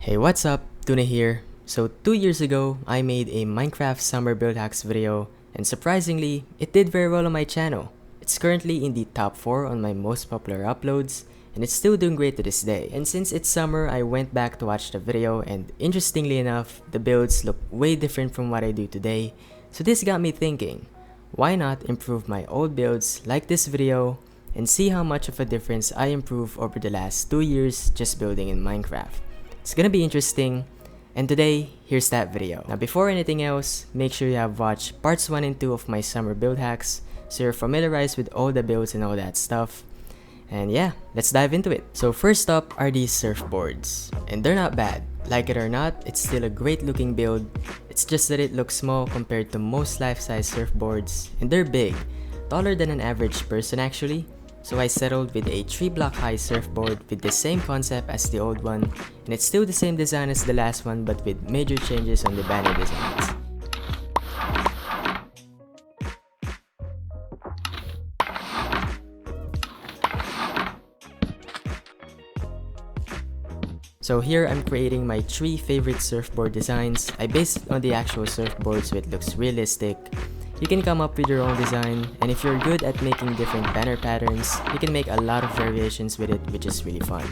Hey, what's up? Tuna here. So 2 years ago, I made a Minecraft summer build hacks video, and surprisingly, it did very well on my channel. It's currently in the top 4 on my most popular uploads, and it's still doing great to this day. And since it's summer, I went back to watch the video, and interestingly enough, the builds look way different from what I do today. So this got me thinking, why not improve my old builds like this video, and see how much of a difference I improve over the last 2 years just building in Minecraft. It's gonna be interesting, and today, here's that video. Now before anything else, make sure you have watched parts 1 and 2 of my summer build hacks, so you're familiarized with all the builds and all that stuff. And yeah, let's dive into it. So first up are these surfboards, and they're not bad. Like it or not, it's still a great looking build. It's just that it looks small compared to most life-size surfboards, and they're big, taller than an average person actually. So I settled with a 3-block high surfboard with the same concept as the old one, and it's still the same design as the last one but with major changes on the banner designs. So here I'm creating my 3 favorite surfboard designs. I based it on the actual surfboard so it looks realistic. You can come up with your own design, and if you're good at making different banner patterns, you can make a lot of variations with it, which is really fun.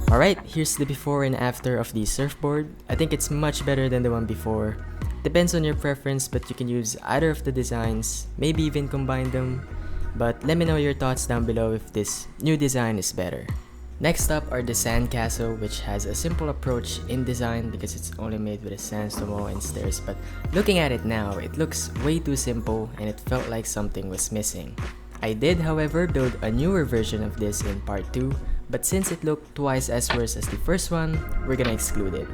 Alright, here's the before and after of the surfboard. I think it's much better than the one before. Depends on your preference, but you can use either of the designs, maybe even combine them. But let me know your thoughts down below if this new design is better. Next up are the Sandcastle, which has a simple approach in design because it's only made with a sandstone wall and stairs, but looking at it now, it looks way too simple and it felt like something was missing. I did, however, build a newer version of this in part 2, but since it looked twice as worse as the first one, we're gonna exclude it.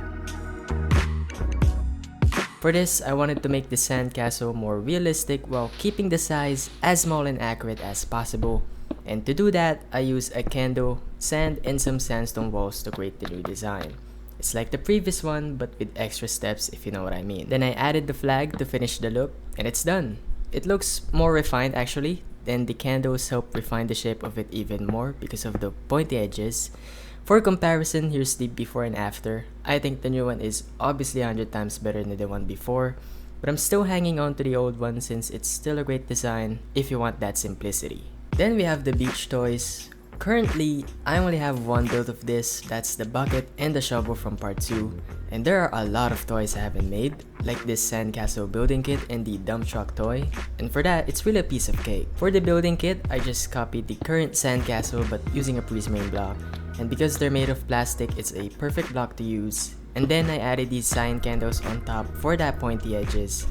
For this, I wanted to make the sandcastle more realistic while keeping the size as small and accurate as possible. And to do that, I used a candle, sand, and some sandstone walls to create the new design. It's like the previous one, but with extra steps if you know what I mean. Then I added the flag to finish the look, and it's done. It looks more refined actually, then the candles help refine the shape of it even more because of the pointy edges. For comparison, here's the before and after. I think the new one is obviously 100 times better than the one before, but I'm still hanging on to the old one since it's still a great design if you want that simplicity. Then we have the beach toys. Currently, I only have one build of this, that's the bucket and the shovel from part 2. And there are a lot of toys I haven't made, like this sandcastle building kit and the dump truck toy. And for that, it's really a piece of cake. For the building kit, I just copied the current sandcastle but using a prismarine block. And because they're made of plastic, it's a perfect block to use. And then I added these sign candles on top for that pointy edges.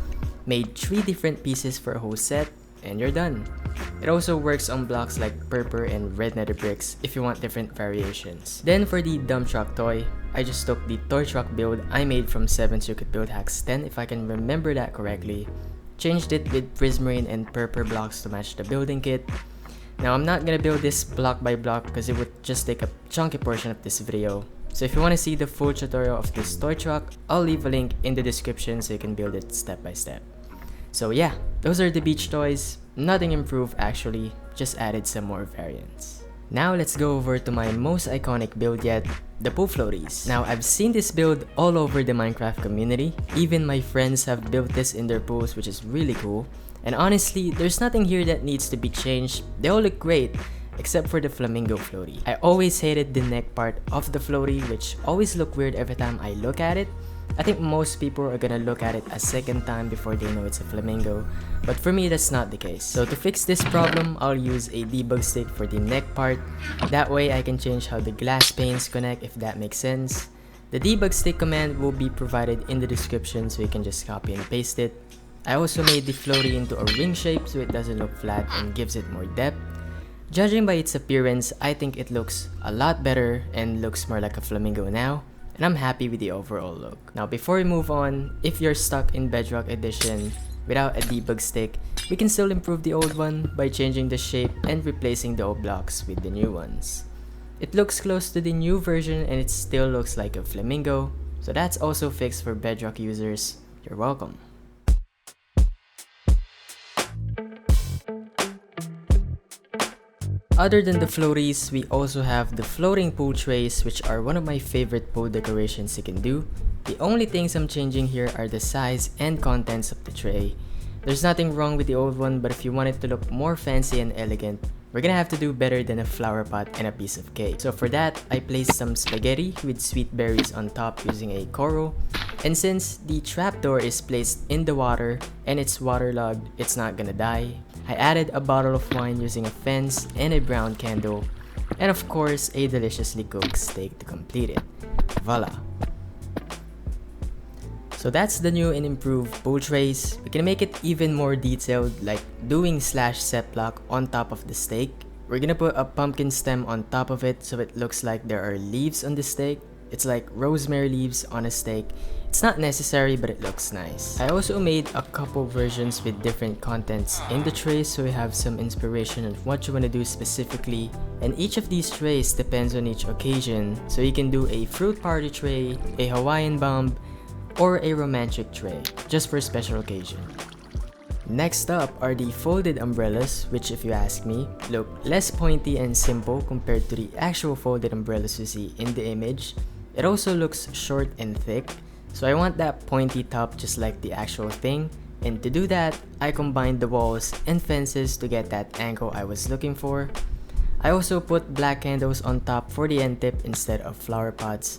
Made 3 different pieces for a whole set, and you're done. It also works on blocks like purple and red nether bricks if you want different variations. Then for the dump truck toy, I just took the toy truck build I made from 7 Circuit Build Hacks 10 if I can remember that correctly. Changed it with prismarine and purple blocks to match the building kit. Now I'm not gonna build this block by block because it would just take a chunky portion of this video. So if you want to see the full tutorial of this toy truck, I'll leave a link in the description so you can build it step by step. So yeah, those are the beach toys. Nothing improved actually, just added some more variants. Now let's go over to my most iconic build yet, the pool floaties. Now I've seen this build all over the Minecraft community. Even my friends have built this in their pools, which is really cool. And honestly, there's nothing here that needs to be changed. They all look great, except for the Flamingo floaty. I always hated the neck part of the floaty, which always looked weird every time I look at it. I think most people are gonna look at it a second time before they know it's a flamingo, but for me that's not the case. So to fix this problem, I'll use a debug stick for the neck part. That way I can change how the glass panes connect if that makes sense. The debug stick command will be provided in the description so you can just copy and paste it. I also made the floaty into a ring shape so it doesn't look flat and gives it more depth. Judging by its appearance, I think it looks a lot better and looks more like a flamingo now. And I'm happy with the overall look. Now before we move on, if you're stuck in Bedrock Edition without a debug stick, we can still improve the old one by changing the shape and replacing the old blocks with the new ones. It looks close to the new version and it still looks like a flamingo, so that's also fixed for Bedrock users. You're welcome. Other than the floaties, we also have the floating pool trays, which are one of my favorite pool decorations you can do. The only things I'm changing here are the size and contents of the tray. There's nothing wrong with the old one, but if you want it to look more fancy and elegant, we're gonna have to do better than a flower pot and a piece of cake. So for that, I placed some spaghetti with sweet berries on top using a coral. And since the trapdoor is placed in the water and it's waterlogged, it's not gonna die. I added a bottle of wine using a fence and a brown candle, and of course a deliciously cooked steak to complete it. Voila! So that's the new and improved pool trays. We can make it even more detailed, like doing /set block on top of the steak. We're gonna put a pumpkin stem on top of it so it looks like there are leaves on the steak. It's like rosemary leaves on a steak. It's not necessary, but it looks nice. I also made a couple versions with different contents in the trays, so you have some inspiration on what you want to do specifically. And each of these trays depends on each occasion, so you can do a fruit party tray, a Hawaiian bomb, or a romantic tray, just for a special occasion. Next up are the folded umbrellas, which if you ask me, look less pointy and simple compared to the actual folded umbrellas you see in the image. It also looks short and thick, so I want that pointy top just like the actual thing, and to do that, I combined the walls and fences to get that angle I was looking for. I also put black candles on top for the end tip instead of flower pots.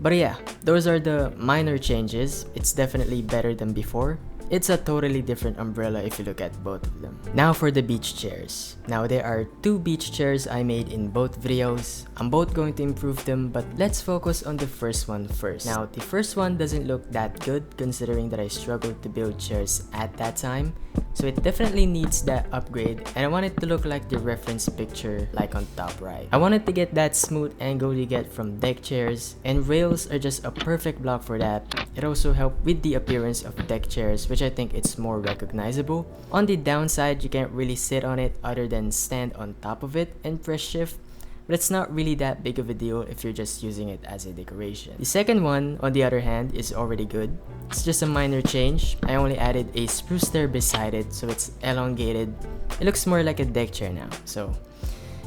But yeah, those are the minor changes. It's definitely better than before. It's a totally different umbrella if you look at both of them. Now for the beach chairs. Now there are two beach chairs I made in both videos. I'm both going to improve them, but let's focus on the first one first. Now the first one doesn't look that good considering that I struggled to build chairs at that time. So it definitely needs that upgrade, and I want it to look like the reference picture like on top right. I wanted to get that smooth angle you get from deck chairs, and rails are just a perfect block for that. It also helped with the appearance of deck chairs, which I think it's more recognizable. On the downside, you can't really sit on it other than stand on top of it and press shift, but it's not really that big of a deal if you're just using it as a decoration. The second one, on the other hand, is already good. It's just a minor change. I only added a spruce there beside it, so it's elongated. It looks more like a deck chair now. So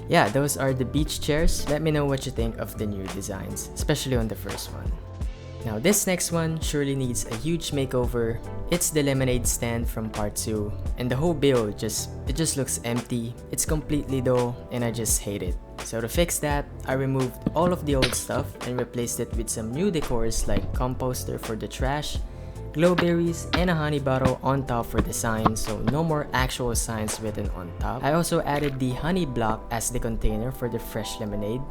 yeah, those are the beach chairs. Let me know what you think of the new designs, especially on the first one. Now this next one surely needs a huge makeover. It's the lemonade stand from part 2, and the whole build just looks empty. It's completely dull and I just hate it. So to fix that, I removed all of the old stuff and replaced it with some new decors like composter for the trash, glowberries, and a honey bottle on top for the sign, so no more actual signs written on top. I also added the honey block as the container for the fresh lemonade,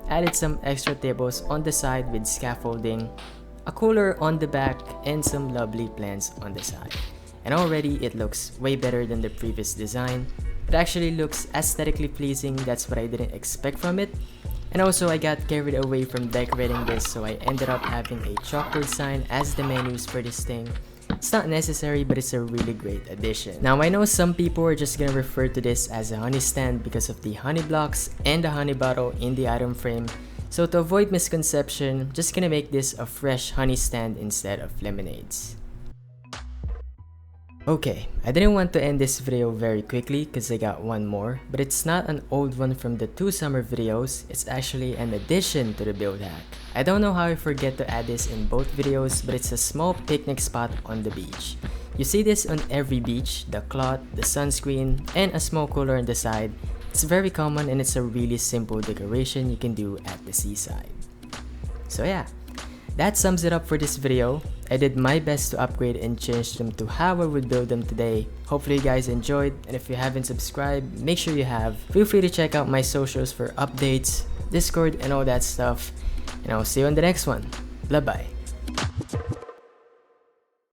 added some extra tables on the side with scaffolding, a cooler on the back, and some lovely plants on the side. And already it looks way better than the previous design. It actually looks aesthetically pleasing. That's what I didn't expect from it. And also I got carried away from decorating this, so I ended up having a chalkboard sign as the menus for this thing. It's not necessary, but it's a really great addition. Now I know some people are just gonna refer to this as a honey stand because of the honey blocks and the honey bottle in the item frame. So to avoid misconception, I'm just gonna make this a fresh honey stand instead of lemonades. Okay, I didn't want to end this video very quickly because I got one more, but it's not an old one from the 2 summer videos, it's actually an addition to the build hack. I don't know how I forget to add this in both videos, but it's a small picnic spot on the beach. You see this on every beach, the cloth, the sunscreen, and a small cooler on the side. It's very common and it's a really simple decoration you can do at the seaside. So yeah, that sums it up for this video. I did my best to upgrade and change them to how I would build them today. Hopefully you guys enjoyed, and if you haven't subscribed, make sure you have. Feel free to check out my socials for updates, Discord, and all that stuff. And I'll see you on the next one. Bye bye.